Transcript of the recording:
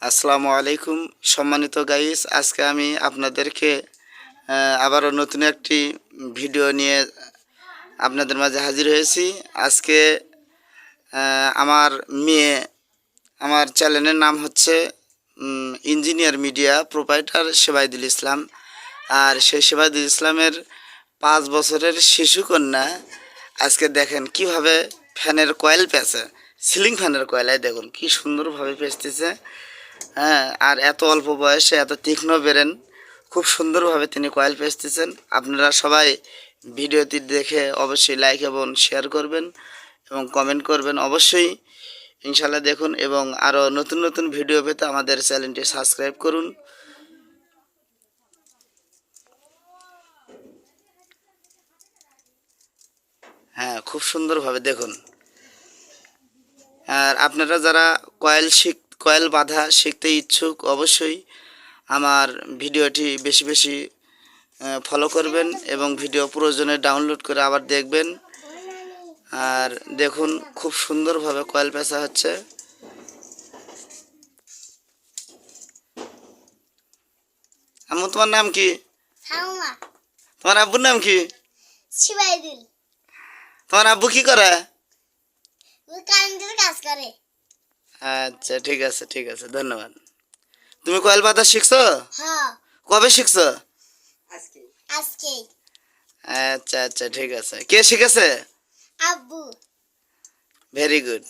আসসালামু আলাইকুম সম্মানিত গাইস, আজকে আমি আপনাদেরকে আবারও নতুন একটি ভিডিও নিয়ে আপনাদের মাঝে হাজির হয়েছি। আজকে আমার মেয়ে, আমার চ্যানেলের নাম হচ্ছে ইঞ্জিনিয়ার মিডিয়া প্রোপাইটার সেবায়দুল ইসলাম। আর সেই সেবায়দুল ইসলামের 5 বছরের শিশুকন্যা আজকে দেখেন কিভাবে ফ্যানের কয়েল পেঁচে, সিলিং ফ্যানের কয়েলায় দেখুন কি সুন্দরভাবে পেঁচতেছে। হ্যাঁ, আর এত অল্প বয়সে এত তীক্ষ্ণ বেরেন, খুব সুন্দরভাবে তিনি কয়েল পেঁচতেছেন। আপনারা সবাই ভিডিওটি দেখে অবশ্যই লাইক এবং শেয়ার করবেন এবং কমেন্ট করবেন অবশ্যই, ইনশাল্লাহ দেখুন। এবং আরও নতুন নতুন ভিডিও পেতে আমাদের চ্যানেলটি সাবস্ক্রাইব করুন। হ্যাঁ, খুব সুন্দরভাবে দেখুন। আর আপনারা যারা কয়েল বাঁধা শিখতে ইচ্ছুক, অবশ্যই আমার ভিডিওটি বেশি বেশি ফলো করবেন এবং ভিডিও প্রয়োজনে ডাউনলোড করে আবার দেখবেন। আর দেখুন খুব সুন্দরভাবে কয়েল পেঁচা হচ্ছে। আম্মু, তোমার নাম কি? তোমার আব্বুর নাম কি? শিবাইদুল। তোমার আব্বু কি করে? ও কারেন্টের কাজ করে। আচ্ছা, ঠিক আছে ঠিক আছে, ধন্যবাদ। তুমি কয়েল বাঁধা শিখছো? হ্যাঁ, কবে শিখছো? আজকে। আচ্ছা আচ্ছা, ঠিক আছে। কে শিখেছে? আব্বু। Very good.